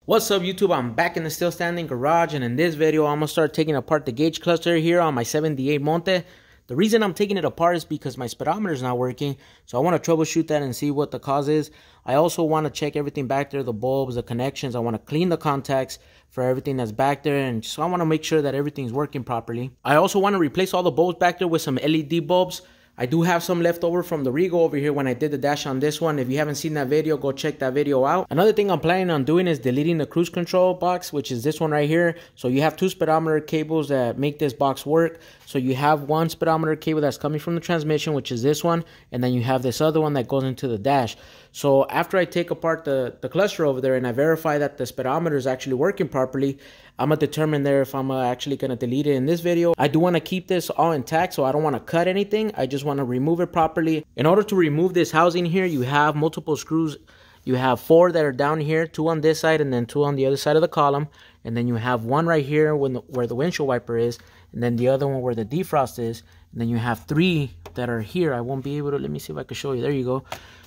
What's up YouTube? I'm back in the still standing garage, and in this video I'm gonna start taking apart the gauge cluster here on my 78 Monte. The reason I'm taking it apart is because my speedometer is not working, so I want to troubleshoot that and see what the cause is. I also want to check everything back there, the bulbs, the connections. I want to clean the contacts for everything that's back there, and so I want to make sure that everything's working properly. I also want to replace all the bulbs back there with some LED bulbs. I do have some left over from the Rego over here when I did the dash on this one. If you haven't seen that video, go check that video out. Another thing I'm planning on doing is deleting the cruise control box, which is this one right here. So you have two speedometer cables that make this box work. So you have one speedometer cable that's coming from the transmission, which is this one, and then you have this other one that goes into the dash. So after I take apart the cluster over there and I verify that the speedometer is actually working properly, I'm going to determine there if I'm actually going to delete it in this video. I do want to keep this all intact, so I don't want to cut anything. I just want to remove it properly. In order to remove this housing here, you have multiple screws. You have 4 that are down here, 2 on this side and then 2 on the other side of the column. And then you have one right here where the windshield wiper is, and then the other one where the defrost is. And then you have 3 that are here. I won't be able to, let me see if I can show you. There you go.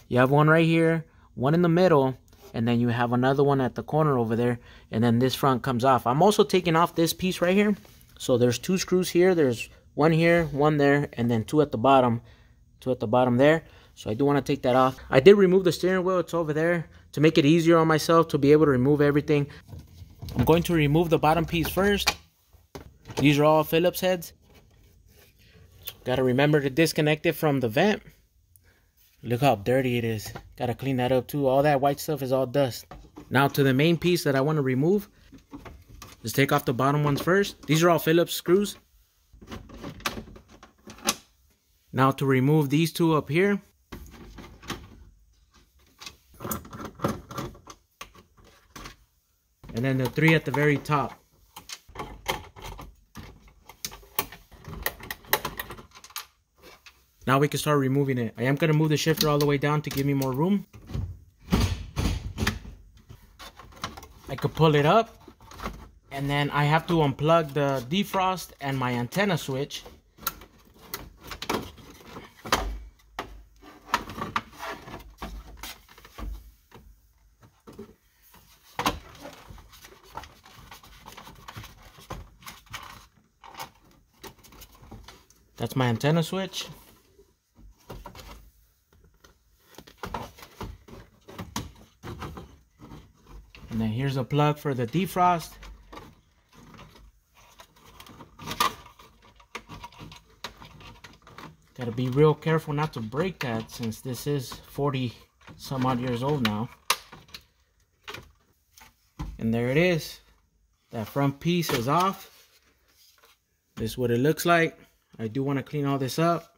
You have one right here, one in the middle, and then you have another one at the corner over there, and then this front comes off. I'm also taking off this piece right here. So there's 2 screws here. There's one here, one there, and then 2 at the bottom. 2 at the bottom there. So I do want to take that off. I did remove the steering wheel. It's over there to make it easier on myself to be able to remove everything. I'm going to remove the bottom piece first. These are all Phillips heads. So got to remember to disconnect it from the vent. Look how dirty it is. Gotta clean that up too. All that white stuff is all dust. Now to the main piece that I want to remove. Just take off the bottom ones first. These are all Phillips screws. Now to remove these 2 up here. And then the 3 at the very top. Now we can start removing it. I am going to move the shifter all the way down to give me more room. I could pull it up. And then I have to unplug the defrost and my antenna switch. That's my antenna switch. And then here's a plug for the defrost. Gotta be real careful not to break that, since this is 40 some odd years old now. And there it is. That front piece is off. This is what it looks like. I do want to clean all this up,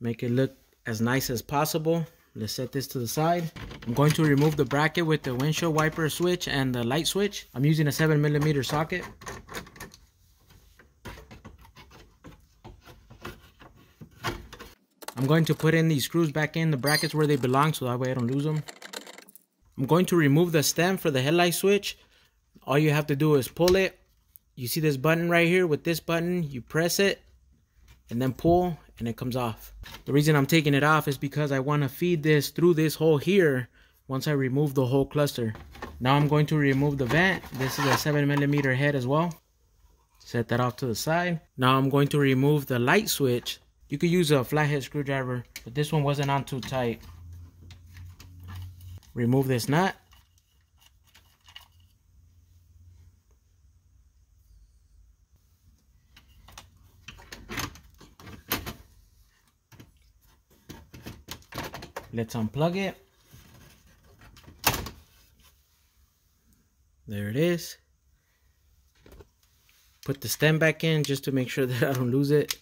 make it look as nice as possible. Let's set this to the side. I'm going to remove the bracket with the windshield wiper switch and the light switch. I'm using a 7mm socket. I'm going to put in these screws back in the brackets where they belong, so that way I don't lose them. I'm going to remove the stem for the headlight switch. All you have to do is pull it. You see this button right here? With this button, you press it and then pull, and it comes off. The reason I'm taking it off is because I want to feed this through this hole here once I remove the whole cluster. Now I'm going to remove the vent. This is a 7mm head as well. Set that off to the side. Now I'm going to remove the light switch. You could use a flathead screwdriver, but this one wasn't on too tight. Remove this nut. Let's unplug it. There it is. Put the stem back in just to make sure that I don't lose it.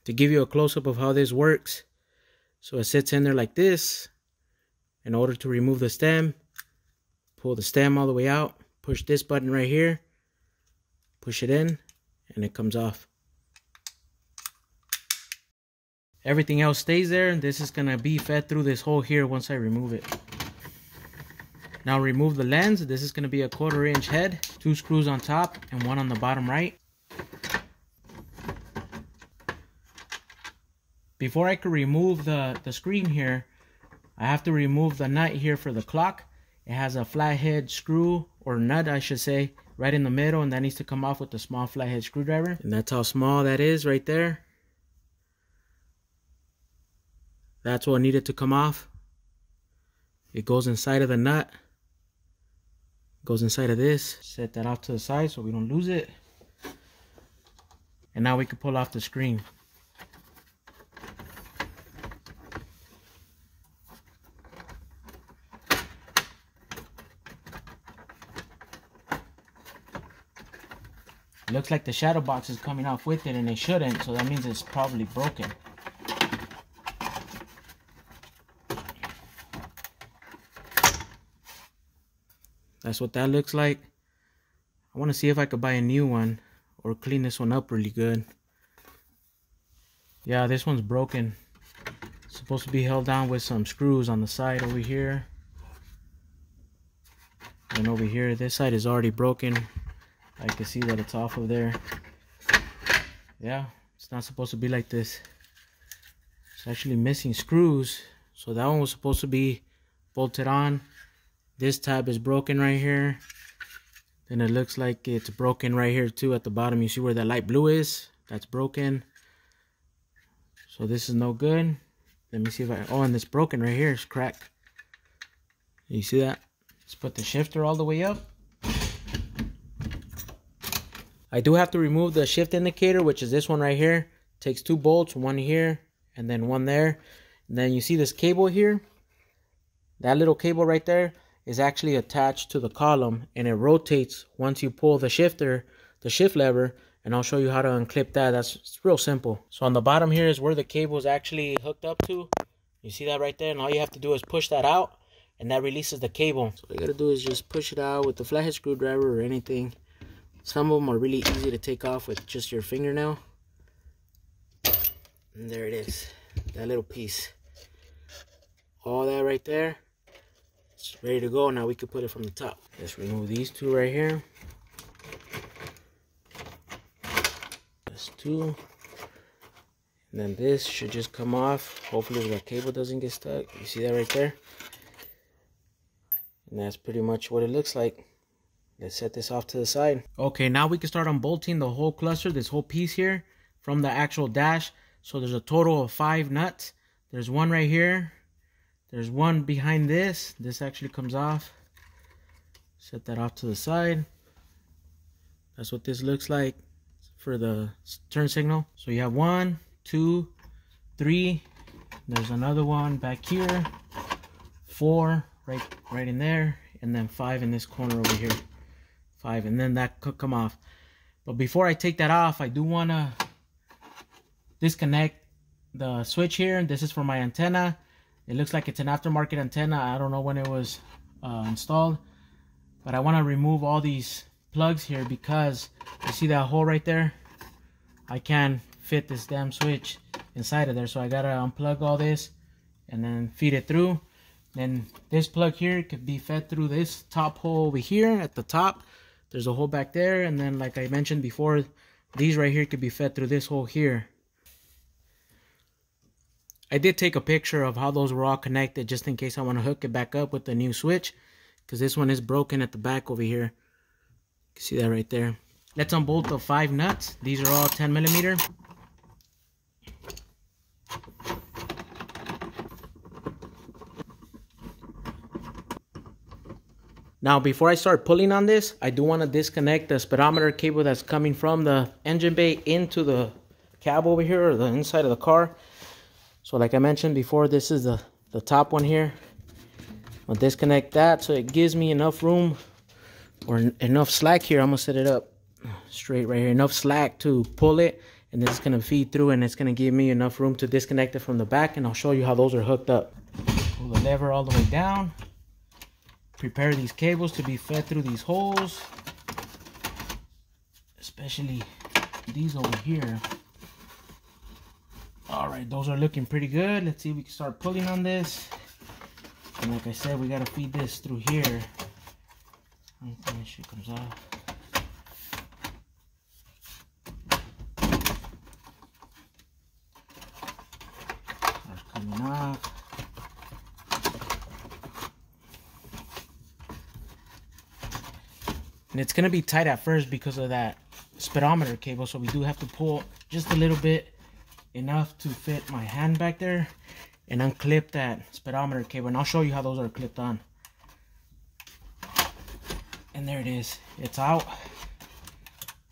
To give you a close-up of how this works. So it sits in there like this. In order to remove the stem, pull the stem all the way out. Push this button right here. Push it in, and it comes off. Everything else stays there, and this is going to be fed through this hole here once I remove it. Now remove the lens. This is going to be a 1/4 inch head, 2 screws on top and 1 on the bottom right. Before I could remove the screen here, I have to remove the nut here for the clock. It has a flathead screw, or nut I should say, right in the middle, and that needs to come off with a small flathead screwdriver. And that's how small that is right there. That's what needed to come off. It goes inside of the nut. Goes inside of this. Set that off to the side so we don't lose it. And now we can pull off the screen. It looks like the shadow box is coming off with it, and it shouldn't, so that means it's probably broken. That's what that looks like. I want to see if I could buy a new one or clean this one up really good. Yeah, this one's broken. It's supposed to be held down with some screws on the side over here. And over here, this side is already broken. I can see that it's off of there. Yeah, it's not supposed to be like this. It's actually missing screws. So that one was supposed to be bolted on. This tab is broken right here. Then it looks like it's broken right here too at the bottom. You see where that light blue is? That's broken. So this is no good. Let me see if I... Oh, and it's broken right here. It's cracked. You see that? Let's put the shifter all the way up. I do have to remove the shift indicator, which is this one right here. Takes 2 bolts, one here and then one there. And then you see this cable here. That little cable right there is actually attached to the column, and it rotates once you pull the shifter, the shift lever, and I'll show you how to unclip that. It's real simple. So on the bottom here is where the cable is actually hooked up to. You see that right there? And all you have to do is push that out, and that releases the cable. So all you gotta do is just push it out with the flathead screwdriver or anything. Some of them are really easy to take off with just your fingernail. And there it is, that little piece. All that right there, it's ready to go. Now we can put it from the top. Let's remove these 2 right here. That's 2. And then this should just come off. Hopefully the cable doesn't get stuck. You see that right there? And that's pretty much what it looks like. Let's set this off to the side. Okay, now we can start unbolting the whole cluster, this whole piece here, from the actual dash. So there's a total of 5 nuts. There's one right here. There's one behind this. This actually comes off. Set that off to the side. That's what this looks like for the turn signal. So you have 1, 2, 3. There's another one back here. 4 right in there. And then 5 in this corner over here. 5, and then that could come off. But before I take that off, I do want to disconnect the switch here. This is for my antenna. It looks like it's an aftermarket antenna. I don't know when it was installed, but I want to remove all these plugs here because you see that hole right there? I can't fit this damn switch inside of there, so I gotta unplug all this and then feed it through. Then this plug here could be fed through this top hole over here at the top. There's a hole back there, and then like I mentioned before, these right here could be fed through this hole here. I did take a picture of how those were all connected just in case I want to hook it back up with the new switch, because this one is broken at the back over here. You can see that right there. Let's unbolt the 5 nuts. These are all 10 millimeter. Now, before I start pulling on this, I do want to disconnect the speedometer cable that's coming from the engine bay into the cab over here, or the inside of the car. So like I mentioned before, this is the top one here. I'll disconnect that so it gives me enough room or enough slack here. I'm going to set it up straight right here. Enough slack to pull it, and this is going to feed through, and it's going to give me enough room to disconnect it from the back, and I'll show you how those are hooked up. Pull the lever all the way down. Prepare these cables to be fed through these holes, especially these over here. All right, those are looking pretty good. Let's see if we can start pulling on this. And like I said, we got to feed this through here. I think that shit comes off. Starts coming off. And it's gonna be tight at first because of that speedometer cable, so we do have to pull just a little bit, enough to fit my hand back there, and unclip that speedometer cable. And I'll show you how those are clipped on. And there it is, it's out.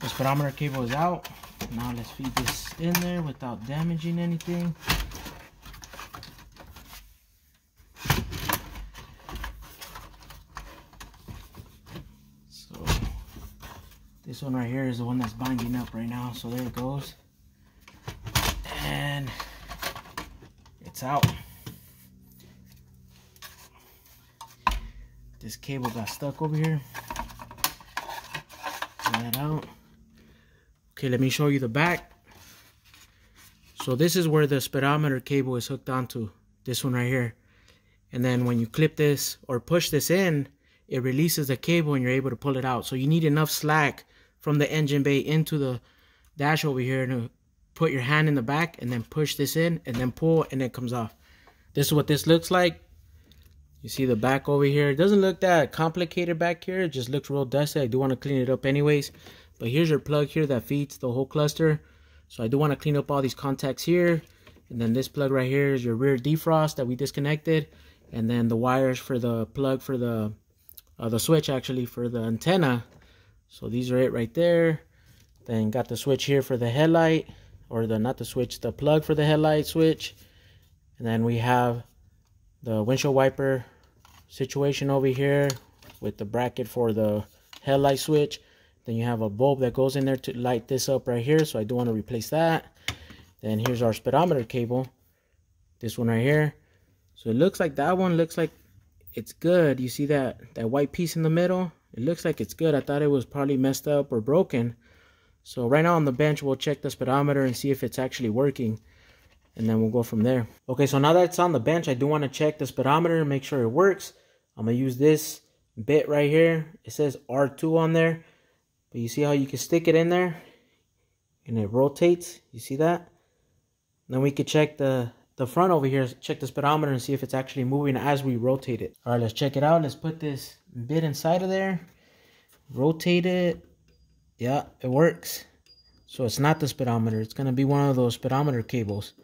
The speedometer cable is out. Now let's feed this in there without damaging anything. So this one right here is the one that's binding up right now. So there it goes. And it's out. This cable got stuck over here. Pull that out. Okay, let me show you the back. So this is where the speedometer cable is hooked onto, this one right here. And then when you clip this or push this in, it releases the cable and you're able to pull it out. So you need enough slack from the engine bay into the dash over here to put your hand in the back and then push this in and then pull, and it comes off. This is what this looks like. You see the back over here. It doesn't look that complicated back here. It just looks real dusty. I do want to clean it up anyways. But here's your plug here that feeds the whole cluster. So I do want to clean up all these contacts here. And then this plug right here is your rear defrost that we disconnected. And then the wires for the plug for the switch actually for the antenna. So these are it right there. Then got the switch here for the headlight, or not the switch, the plug for the headlight switch. And then we have the windshield wiper situation over here with the bracket for the headlight switch. Then you have a bulb that goes in there to light this up right here, so I do want to replace that. Then here's our speedometer cable, this one right here. So it looks like that one looks like it's good. You see that white piece in the middle? It looks like it's good. I thought it was probably messed up or broken. So right now on the bench, we'll check the speedometer and see if it's actually working, and then we'll go from there. Okay, so now that it's on the bench, I do want to check the speedometer and make sure it works. I'm going to use this bit right here. It says R2 on there. But you see how you can stick it in there and it rotates? You see that? Then we could check the front over here, check the speedometer and see if it's actually moving as we rotate it. All right, let's check it out. Let's put this bit inside of there. Rotate it. Yeah, it works. So it's not the speedometer. It's going to be one of those speedometer cables.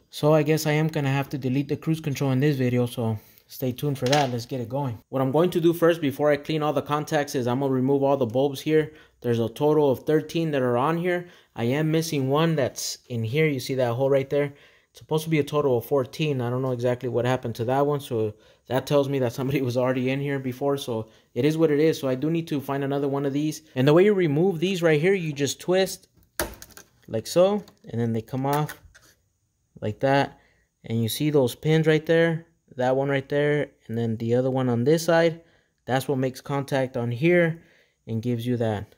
So I guess I am going to have to delete the cruise control in this video. So stay tuned for that. Let's get it going. What I'm going to do first before I clean all the contacts is I'm going to remove all the bulbs here. There's a total of 13 that are on here. I am missing one that's in here. You see that hole right there? It's supposed to be a total of 14. I don't know exactly what happened to that one. So that tells me that somebody was already in here before. So it is what it is. So I do need to find another one of these. And the way you remove these right here, you just twist like so. And then they come off like that. And you see those pins right there. That one right there, and then the other one on this side. That's what makes contact on here and gives you that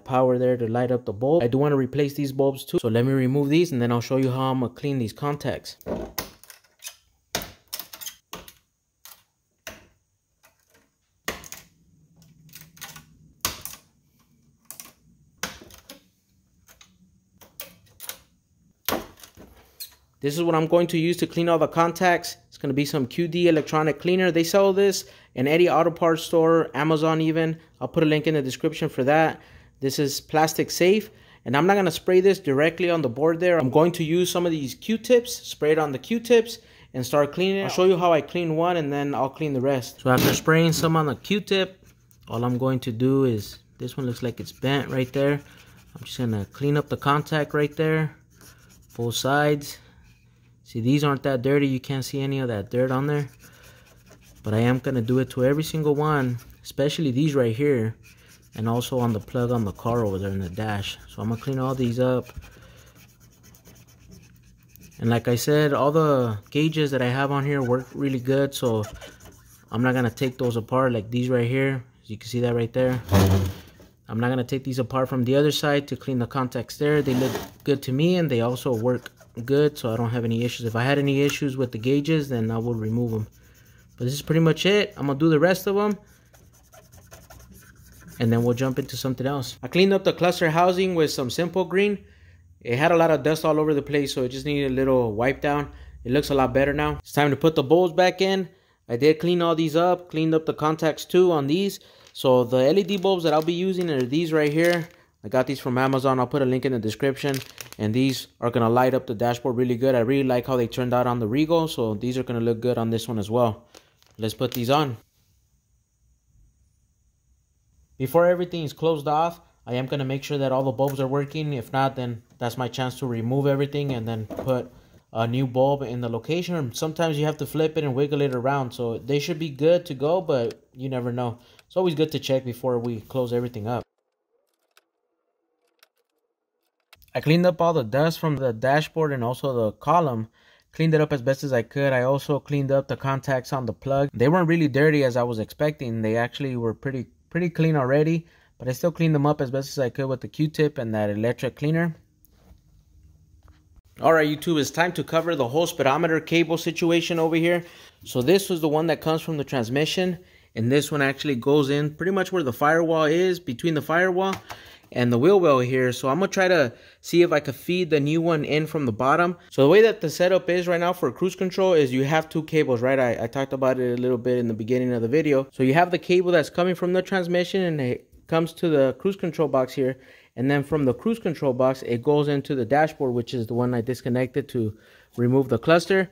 power there to light up the bulb. I do want to replace these bulbs too, so let me remove these and then I'll show you how I'm gonna clean these contacts. This is what I'm going to use to clean all the contacts. It's going to be some QD electronic cleaner. They sell this in any auto parts store, Amazon even. I'll put a link in the description for that. This is plastic safe. And I'm not going to spray this directly on the board there. I'm going to use some of these Q-tips, spray it on the Q-tips, and start cleaning it. I'll show you how I clean one and then I'll clean the rest. So after spraying some on the Q-tip, all I'm going to do is, this one looks like it's bent right there. I'm just going to clean up the contact right there, both sides. See, these aren't that dirty. You can't see any of that dirt on there. But I am going to do it to every single one, especially these right here. And also on the plug on the car over there in the dash. So I'm going to clean all these up. And like I said, all the gauges that I have on here work really good. So I'm not going to take those apart like these right here. As you can see that right there. I'm not going to take these apart from the other side to clean the contacts there. They look good to me and they also work good, so I don't have any issues. If I had any issues with the gauges, then I will remove them. But this is pretty much it. I'm going to do the rest of them. And then we'll jump into something else. I cleaned up the cluster housing with some Simple Green. It had a lot of dust all over the place, so it just needed a little wipe down. It looks a lot better now. It's time to put the bulbs back in. I did clean all these up, cleaned up the contacts too on these. So the LED bulbs that I'll be using are these right here. I got these from Amazon. I'll put a link in the description. And these are going to light up the dashboard really good. I really like how they turned out on the Regal. So these are going to look good on this one as well. Let's put these on. Before everything is closed off, I am going to make sure that all the bulbs are working. If not, then that's my chance to remove everything and then put a new bulb in the location. Sometimes you have to flip it and wiggle it around. So they should be good to go, but you never know. It's always good to check before we close everything up. I cleaned up all the dust from the dashboard and also the column. Cleaned it up as best as I could. I also cleaned up the contacts on the plug. They weren't really dirty as I was expecting. They actually were pretty clean already. But I still cleaned them up as best as I could with the Q-tip and that electric cleaner. Alright YouTube, it's time to cover the whole speedometer cable situation over here. So this was the one that comes from the transmission. And this one actually goes in pretty much where the firewall is, between the firewall and the wheel well here. So I'm going to try to see if I could feed the new one in from the bottom. So the way that the setup is right now for cruise control is you have two cables, right? I talked about it a little bit in the beginning of the video. So you have the cable that's coming from the transmission and it comes to the cruise control box here. And then from the cruise control box, it goes into the dashboard, which is the one I disconnected to remove the cluster.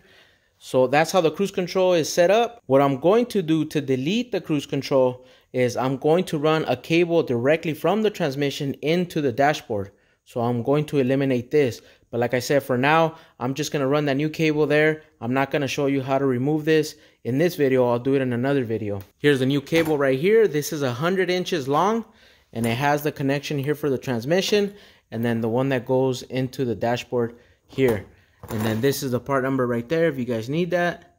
So that's how the cruise control is set up. What I'm going to do to delete the cruise control is I'm going to run a cable directly from the transmission into the dashboard. So I'm going to eliminate this. But like I said, for now, I'm just going to run that new cable there. I'm not going to show you how to remove this in this video. I'll do it in another video. Here's the new cable right here. This is 100 inches long and it has the connection here for the transmission and then the one that goes into the dashboard here. And then this is the part number right there if you guys need that.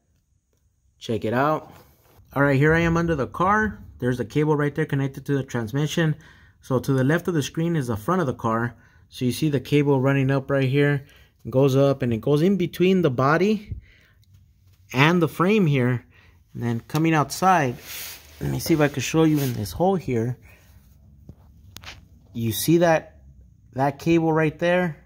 Check it out. All right, here I am under the car. There's a cable right there connected to the transmission. So to the left of the screen is the front of the car. So you see the cable running up right here. It goes up and it goes in between the body and the frame here. And then coming outside, let me see if I can show you in this hole here. You see that cable right there?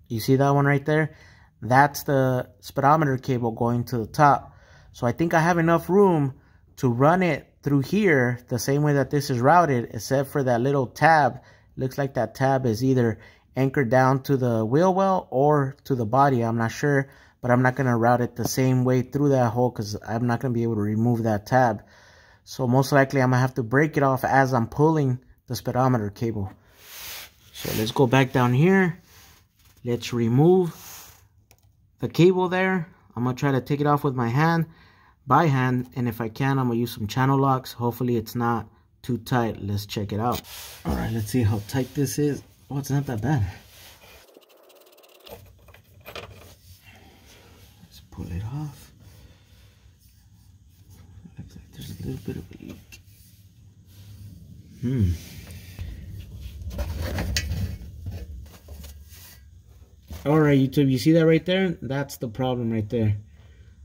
You see that one right there? That's the speedometer cable going to the top. So I think I have enough room to run it through here the same way that this is routed, except for that little tab. Looks like that tab is either anchored down to the wheel well or to the body. I'm not sure, but I'm not going to route it the same way through that hole because I'm not going to be able to remove that tab. So most likely I'm going to have to break it off as I'm pulling the speedometer cable. So let's go back down here. Let's remove the cable there. I'm going to try to take it off with my hand, by hand, and if I can, I'm going to use some channel locks. Hopefully it's not too tight. Let's check it out. All right, let's see how tight this is. Oh, it's not that bad. Let's pull it off. Looks like there's a little bit of a leak. Alright YouTube, you see that right there? That's the problem right there.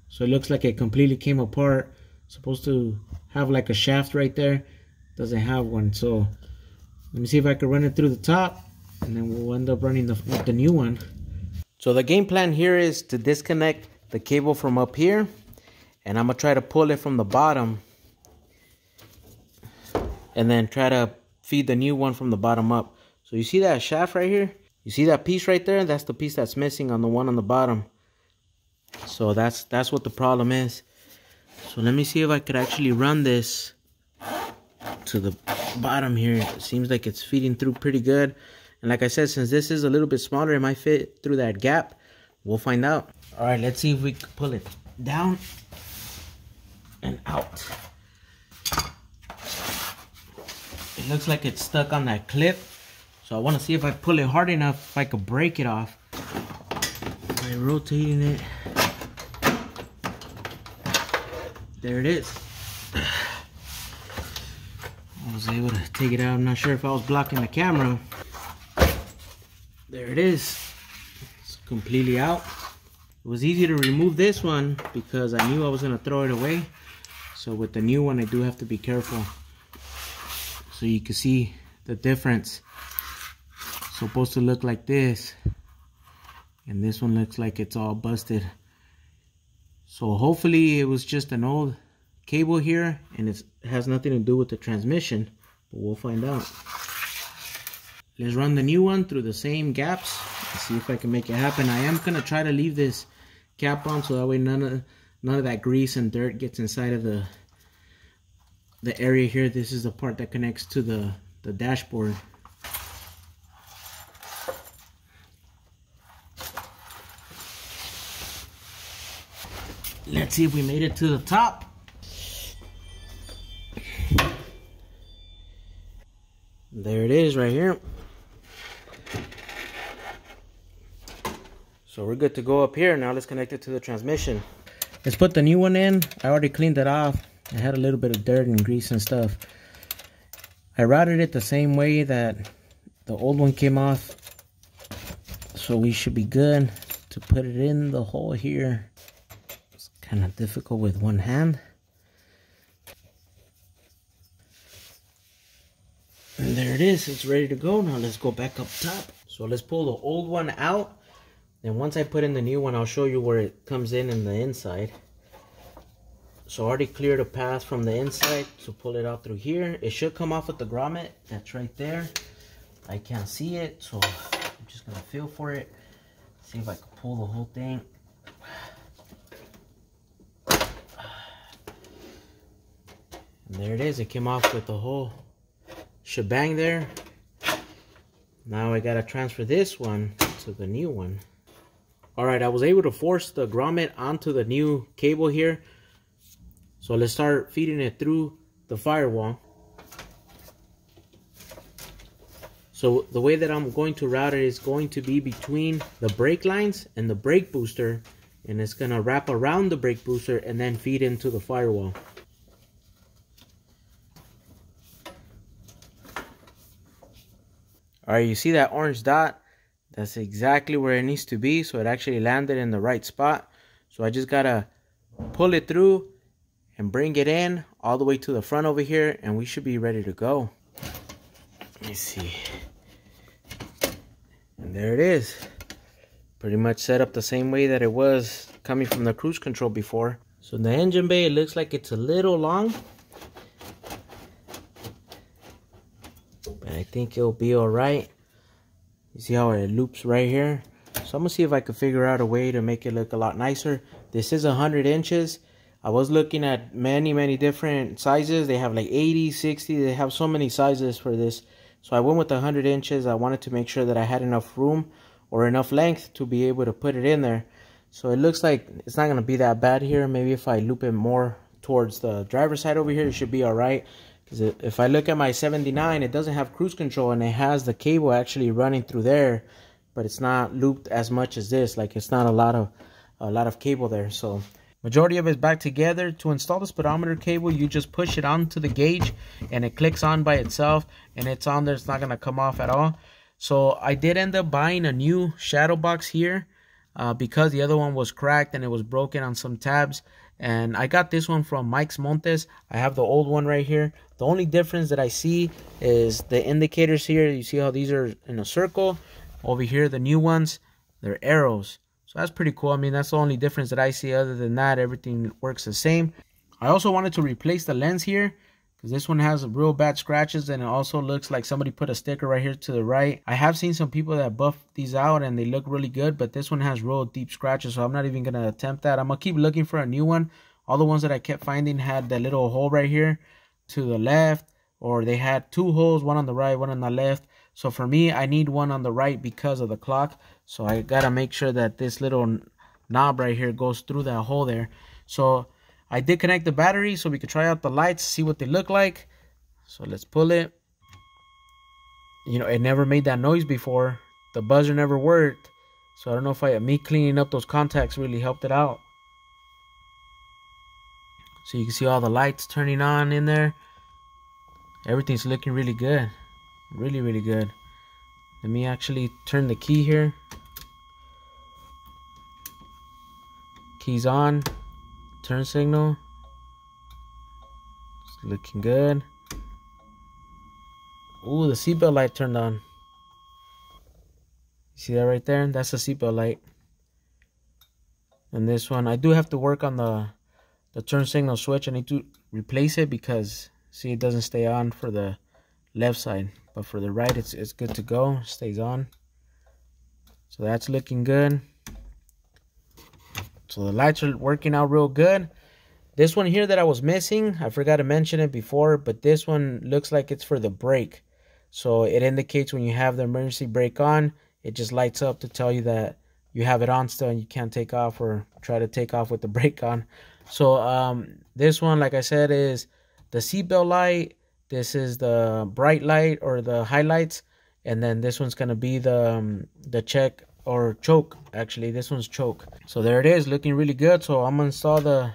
So it looks like it completely came apart. Supposed to have like a shaft right there. Doesn't have one. So let me see if I can run it through the top. And then we'll end up running the new one. So the game plan here is to disconnect the cable from up here. And I'm going to try to pull it from the bottom. And then try to feed the new one from the bottom up. So you see that shaft right here? You see that piece right there? That's the piece that's missing on the one on the bottom. So that's what the problem is. So let me see if I could actually run this to the bottom here. It seems like it's feeding through pretty good. And like I said, since this is a little bit smaller, it might fit through that gap. We'll find out. All right, let's see if we can pull it down and out. It looks like it's stuck on that clip. So I want to see if I pull it hard enough, if I could break it off. By rotating it. There it is. I was able to take it out. I'm not sure if I was blocking the camera. There it is. It's completely out. It was easy to remove this one because I knew I was going to throw it away. So with the new one, I do have to be careful. So you can see the difference. It's supposed to look like this. And this one looks like it's all busted. So hopefully it was just an old cable here and it has nothing to do with the transmission, but we'll find out. Let's run the new one through the same gaps and see if I can make it happen. I am gonna try to leave this cap on so that way none of that grease and dirt gets inside of the area here. This is the part that connects to the dashboard. Let's see if we made it to the top. There it is right here. So we're good to go up here. Now let's connect it to the transmission. Let's put the new one in. I already cleaned it off. It had a little bit of dirt and grease and stuff. I routed it the same way that the old one came off. So we should be good to put it in the hole here. It's kind of difficult with one hand. And there it is. It's ready to go. Now let's go back up top. So let's pull the old one out. And once I put in the new one, I'll show you where it comes in the inside. So I already cleared a path from the inside, so pull it out through here. It should come off with the grommet. That's right there. I can't see it, so I'm just gonna feel for it. See if I can pull the whole thing. And there it is. It came off with the whole shebang there. Now I gotta transfer this one to the new one. Alright, I was able to force the grommet onto the new cable here. So let's start feeding it through the firewall. So the way that I'm going to route it is going to be between the brake lines and the brake booster. And it's going to wrap around the brake booster and then feed into the firewall. Alright, you see that orange dot? That's exactly where it needs to be. So it actually landed in the right spot. So I just got to pull it through and bring it in all the way to the front over here. And we should be ready to go. Let me see. And there it is. Pretty much set up the same way that it was coming from the cruise control before. So the engine bay, it looks like it's a little long. But I think it'll be alright. You see how it loops right here? So I'm gonna see if I can figure out a way to make it look a lot nicer. This is 100 inches. I was looking at many different sizes. They have like 80, 60. They have so many sizes for this. So I went with 100 inches. I wanted to make sure that I had enough room or enough length to be able to put it in there. So it looks like it's not gonna be that bad here. Maybe if I loop it more towards the driver's side over here, it should be alright. Because if I look at my 79, it doesn't have cruise control and it has the cable actually running through there, but it's not looped as much as this. Like it's not a lot of cable there. So majority of it's back together. To install the speedometer cable, you just push it onto the gauge and it clicks on by itself and it's on there. It's not gonna come off at all. So I did end up buying a new shadow box here because the other one was cracked and it was broken on some tabs. And I got this one from Mike's Montes. I have the old one right here. The only difference that I see is the indicators here. You see how these are in a circle? Over here, the new ones, they're arrows. So that's pretty cool. I mean, that's the only difference that I see. Other than that, everything works the same. I also wanted to replace the lens here because this one has real bad scratches and it also looks like somebody put a sticker right here to the right. I have seen some people that buff these out and they look really good, but this one has real deep scratches, so I'm not even gonna attempt that. I'm gonna keep looking for a new one. All the ones that I kept finding had that little hole right here to the left, or they had two holes, one on the right, one on the left. So for me, I need one on the right because of the clock. So I gotta make sure that this little knob right here goes through that hole there. So I did connect the battery so we could try out the lights, see what they look like. So let's pull it. You know, it never made that noise before. The buzzer never worked. So I don't know if me cleaning up those contacts really helped it out. So you can see all the lights turning on in there. Everything's looking really good. Really good. Let me actually turn the key here. Keys on. Turn signal. It's looking good. Ooh, the seatbelt light turned on. You see that right there? That's the seatbelt light. And this one, I do have to work on the turn signal switch. I need to replace it because, see, it doesn't stay on for the left side. But for the right, it's good to go. Stays on. So that's looking good. So the lights are working out real good. This one here that I was missing, I forgot to mention it before, but this one looks like it's for the brake. So it indicates when you have the emergency brake on, it just lights up to tell you that you have it on still and you can't take off or try to take off with the brake on. So this one, like I said, is the seatbelt light. This is the bright light or the highlights. And then this one's going to be the check or choke. Actually, this one's choke. So there it is, looking really good. So I'm going to install the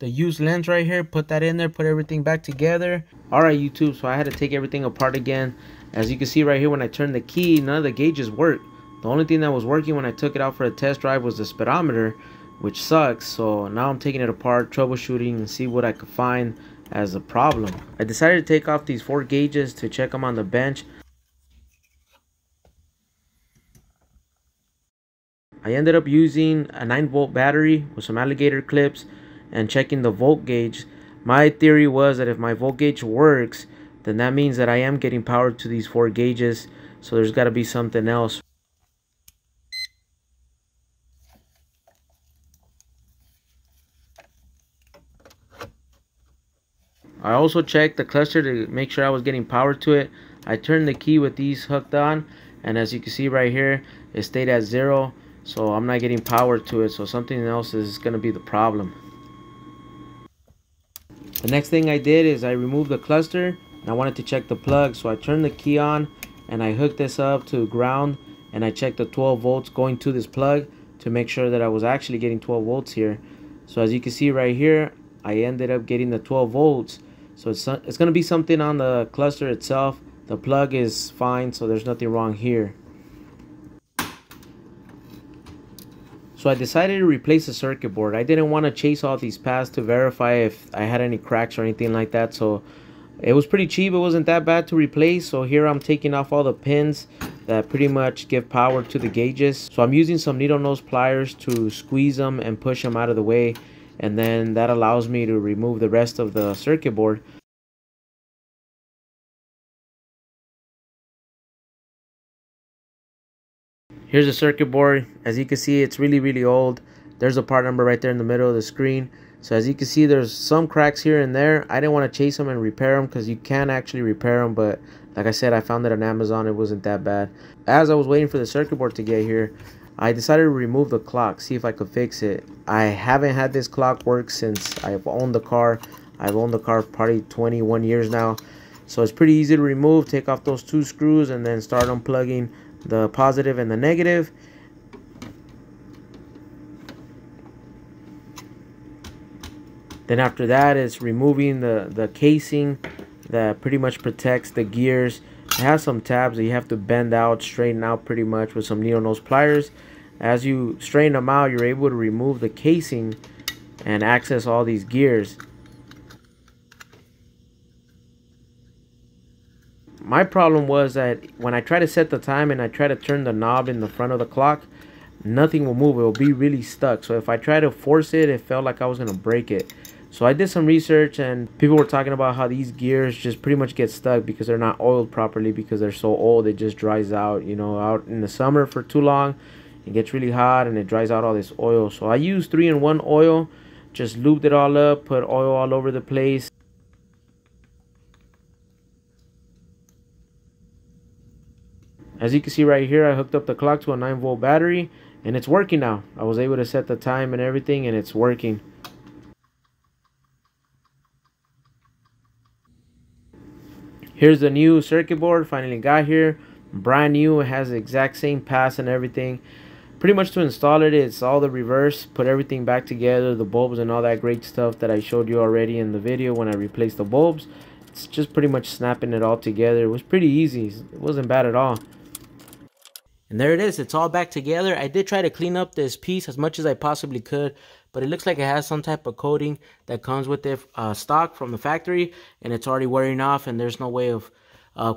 used lens right here, put that in there, put everything back together. Alright YouTube, so I had to take everything apart again. As you can see right here, when I turned the key, none of the gauges worked. The only thing that was working when I took it out for a test drive was the speedometer, which sucks. So now I'm taking it apart, troubleshooting, and see what I could find as a problem. I decided to take off these 4 gauges to check them on the bench. I ended up using a 9-volt battery with some alligator clips and checking the volt gauge. My theory was that if my volt gauge works, then that means that I am getting power to these 4 gauges. So there's got to be something else. I also checked the cluster to make sure I was getting power to it. I turned the key with these hooked on, and as you can see right here, it stayed at 0. So I'm not getting power to it. So something else is going to be the problem. The next thing I did is I removed the cluster and I wanted to check the plug. So I turned the key on and I hooked this up to ground and I checked the 12 volts going to this plug to make sure that I was actually getting 12 volts here. So as you can see right here, I ended up getting the 12 volts. So it's going to be something on the cluster itself. The plug is fine, so there's nothing wrong here. So I decided to replace the circuit board. I didn't want to chase all these paths to verify if I had any cracks or anything like that. So it was pretty cheap. It wasn't that bad to replace. So here I'm taking off all the pins that pretty much give power to the gauges. So I'm using some needle nose pliers to squeeze them and push them out of the way. And then that allows me to remove the rest of the circuit board. Here's the circuit board. As you can see, it's really old. There's a part number right there in the middle of the screen. So as you can see, there's some cracks here and there. I didn't want to chase them and repair them because you can actually repair them, but like I said, I found it on Amazon. It wasn't that bad. As I was waiting for the circuit board to get here, I decided to remove the clock, see if I could fix it. I haven't had this clock work since I've owned the car. I've owned the car probably 21 years now. So it's pretty easy to remove. Take off those 2 screws and then start unplugging the positive and the negative. Then after that is removing the casing that pretty much protects the gears. It has some tabs that you have to bend out, straighten out pretty much with some needle nose pliers. As you straighten them out, you're able to remove the casing and access all these gears. My problem was that when I try to set the time and I try to turn the knob in the front of the clock, nothing will move. It will be really stuck. So if I try to force it, it felt like I was going to break it. So I did some research and people were talking about how these gears just pretty much get stuck because they're not oiled properly, because they're so old. It just dries out, you know, out in the summer for too long. It gets really hot and it dries out all this oil. So I used 3-in-1 oil, just lubed it all up, put oil all over the place. As you can see right here, I hooked up the clock to a 9-volt battery and it's working now. I was able to set the time and everything and it's working. Here's the new circuit board, finally got here. Brand new, it has the exact same pass and everything. Pretty much to install it, it's all the reverse. Put everything back together, the bulbs and all that great stuff that I showed you already in the video when I replaced the bulbs. It's just pretty much snapping it all together. It was pretty easy, it wasn't bad at all. And there it is, it's all back together. I did try to clean up this piece as much as I possibly could, but it looks like it has some type of coating that comes with it stock from the factory, and it's already wearing off, and there's no way of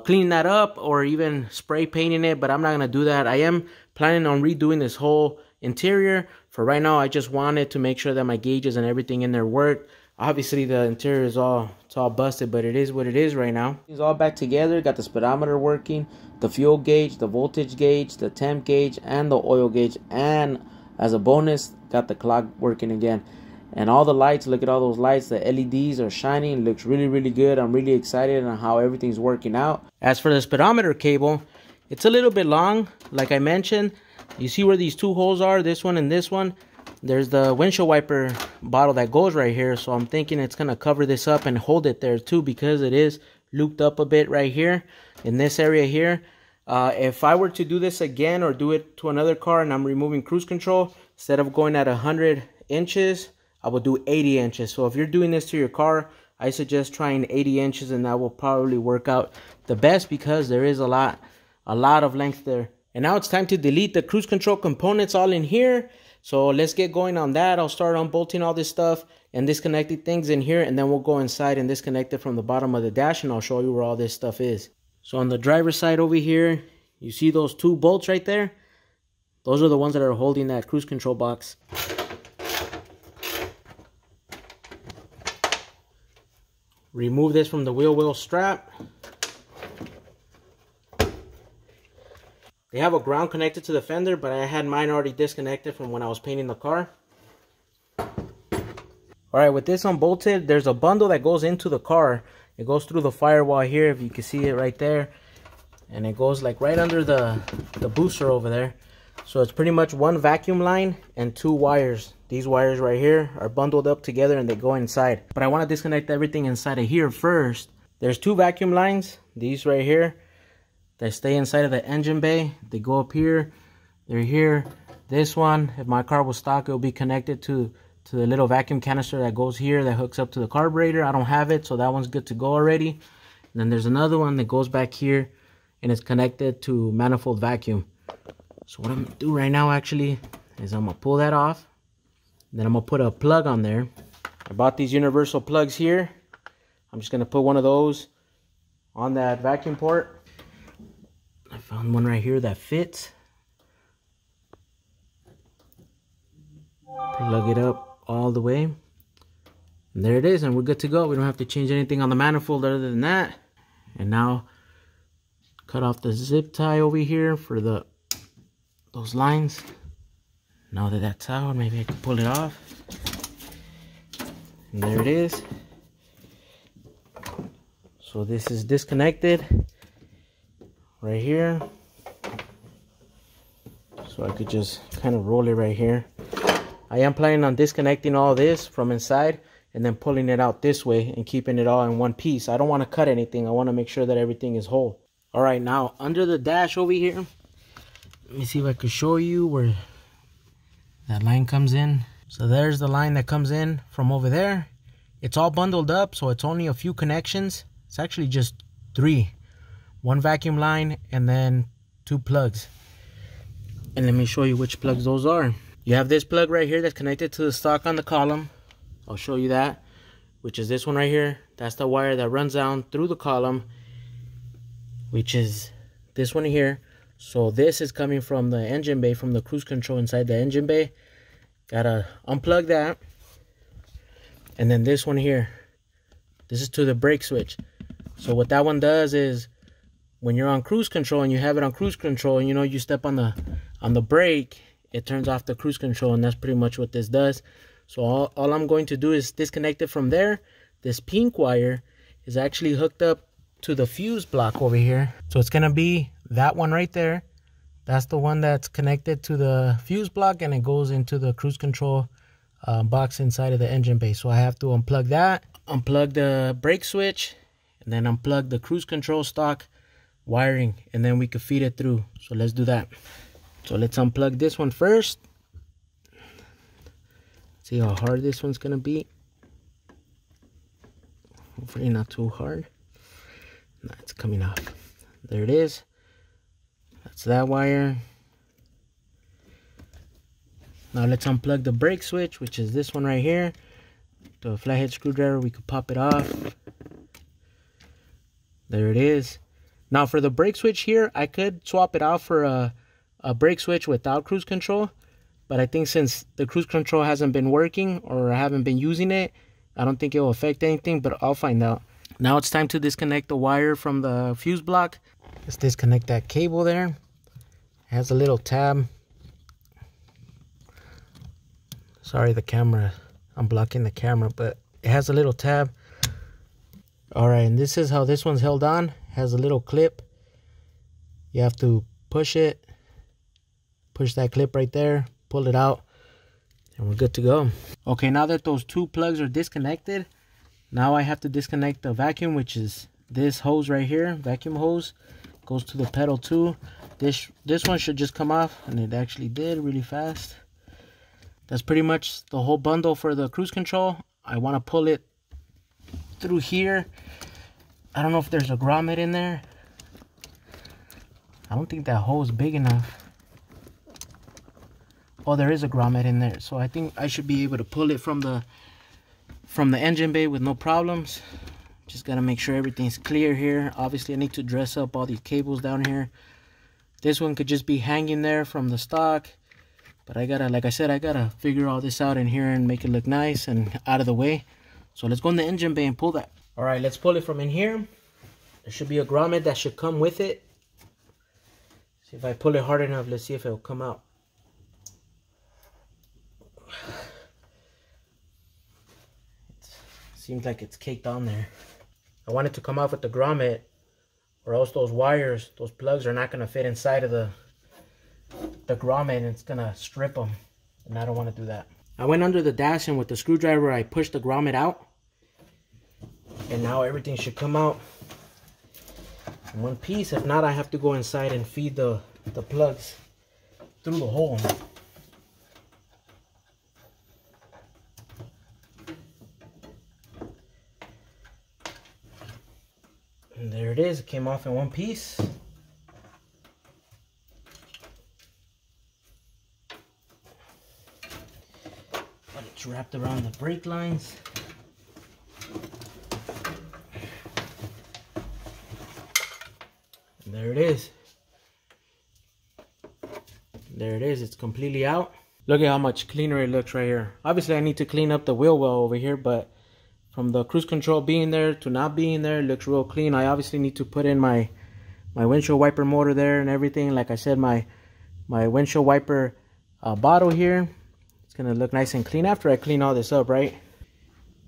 cleaning that up or even spray painting it, but I'm not going to do that. I am planning on redoing this whole Interior, for right now, I just wanted to make sure that my gauges and everything in there worked. Obviously, the interior is all busted, but it is what it is right now. It's all back together. Got the speedometer working, the fuel gauge, the voltage gauge, the temp gauge, and the oil gauge. And as a bonus, got the clock working again. And all the lights, look at all those lights. The LEDs are shining. It looks really, really good. I'm really excited on how everything's working out. As for the speedometer cable, it's a little bit long. Like I mentioned, you see where these two holes are, this one and this one. There's the windshield wiper bottle that goes right here. So I'm thinking it's going to cover this up and hold it there too, because it is looped up a bit right here in this area here. If I were to do this again or do it to another car and I'm removing cruise control, instead of going at 100 inches, I will do 80 inches. So if you're doing this to your car, I suggest trying 80 inches, and that will probably work out the best because there is a lot of length there. And now it's time to delete the cruise control components all in here. So let's get going on that. I'll start unbolting all this stuff and disconnecting things in here, and then we'll go inside and disconnect it from the bottom of the dash, and I'll show you where all this stuff is. So on the driver's side over here, you see those two bolts right there? Those are the ones that are holding that cruise control box. Remove this from the wheel well strap. They have a ground connected to the fender, but I had mine already disconnected from when I was painting the car. Alright, with this unbolted, there's a bundle that goes into the car. It goes through the firewall here, if you can see it right there. And it goes like right under the booster over there. So it's pretty much one vacuum line and two wires. These wires right here are bundled up together and they go inside. But I want to disconnect everything inside of here first. There's two vacuum lines, these right here, that stay inside of the engine bay. They go up here, they're here. This one, if my car was stock, it'll be connected to the little vacuum canister that goes here that hooks up to the carburetor. I don't have it, so that one's good to go already. And then there's another one that goes back here and it's connected to manifold vacuum. So what I'm gonna do right now actually is I'm gonna pull that off. Then I'm gonna put a plug on there. I bought these universal plugs here. I'm just gonna put one of those on that vacuum port. I found one right here that fits. Plug it up all the way. And there it is, and we're good to go. We don't have to change anything on the manifold other than that. And now cut off the zip tie over here for those lines. Now that that's out, maybe I can pull it off. And there it is. So this is disconnected right here. So I could just kind of roll it right here. I am planning on disconnecting all this from inside and then pulling it out this way and keeping it all in one piece. I don't want to cut anything. I want to make sure that everything is whole. All right, now under the dash over here, let me see if I can show you where that line comes in. So there's the line that comes in from over there. It's all bundled up, so it's only a few connections. It's actually just 3. One vacuum line and then 2 plugs. And let me show you which plugs those are. You have this plug right here that's connected to the stock on the column. I'll show you that, which is this one right here. That's the wire that runs down through the column, which is this one here. So this is coming from the engine bay, from the cruise control inside the engine bay. Gotta unplug that. And then this one here, this is to the brake switch. So what that one does is, when you're on cruise control and you have it on cruise control and you know you step on the brake, it turns off the cruise control, and that's pretty much what this does. So all I'm going to do is disconnect it from there. This pink wire is actually hooked up to the fuse block over here. So it's gonna be that one right there. That's the one that's connected to the fuse block, and it goes into the cruise control box inside of the engine bay. So I have to unplug that, unplug the brake switch, and then unplug the cruise control stock wiring, and then we can feed it through. So let's do that. So let's unplug this one first. See how hard this one's gonna be. Hopefully not too hard. No, it's coming off. There it is. That's that wire. Now let's unplug the brake switch, which is this one right here. The flathead screwdriver, we could pop it off. There it is. Now for the brake switch here, I could swap it out for a brake switch without cruise control. But I think since the cruise control hasn't been working or I haven't been using it, I don't think it will affect anything, but I'll find out. Now it's time to disconnect the wire from the fuse block. Let's disconnect that cable there. It has a little tab. Sorry, the camera. I'm blocking the camera, but it has a little tab. Alright, and this is how this one's held on. It has a little clip. You have to push it. Push that clip right there. Pull it out. And we're good to go. Okay, now that those two plugs are disconnected, now I have to disconnect the vacuum, which is this hose right here. Vacuum hose. Goes to the pedal too. This one should just come off, and it actually did really fast. That's pretty much the whole bundle for the cruise control. I want to pull it through here. I don't know if there's a grommet in there. I don't think that hole is big enough. Oh, there is a grommet in there, so I think I should be able to pull it from the engine bay with no problems. Just gotta make sure everything's clear here. Obviously I need to dress up all these cables down here. This one could just be hanging there from the stock, but I gotta, like I said, I gotta figure all this out in here and make it look nice and out of the way. So let's go in the engine bay and pull that. All right, let's pull it from in here. There should be a grommet that should come with it. See if I pull it hard enough, let's see if it'll come out. Seems like it's caked on there. I want it to come off with the grommet, or else those wires, those plugs are not going to fit inside of the grommet, and it's going to strip them, and I don't want to do that. I went under the dash, and with the screwdriver I pushed the grommet out, and now everything should come out in one piece. If not, I have to go inside and feed the plugs through the hole. And there it is. It came off in one piece. But it's wrapped around the brake lines. And there it is. There it is. It's completely out. Look at how much cleaner it looks right here. Obviously, I need to clean up the wheel well over here, but from the cruise control being there to not being there, it looks real clean. I obviously need to put in my windshield wiper motor there and everything. Like I said, my windshield wiper bottle here. It's going to look nice and clean after I clean all this up, right?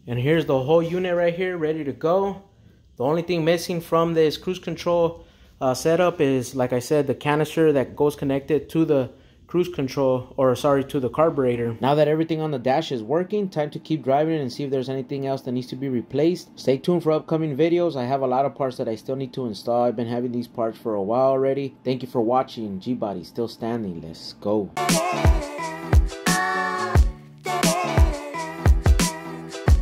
And here's the whole unit right here, ready to go. The only thing missing from this cruise control setup is, like I said, the canister that goes connected to the cruise control, or sorry, to the carburetor. Now that everything on the dash is working, time to keep driving and see if there's anything else that needs to be replaced. Stay tuned for upcoming videos. I have a lot of parts that I still need to install. I've been having these parts for a while already. Thank you for watching. G-Body still standing. Let's go.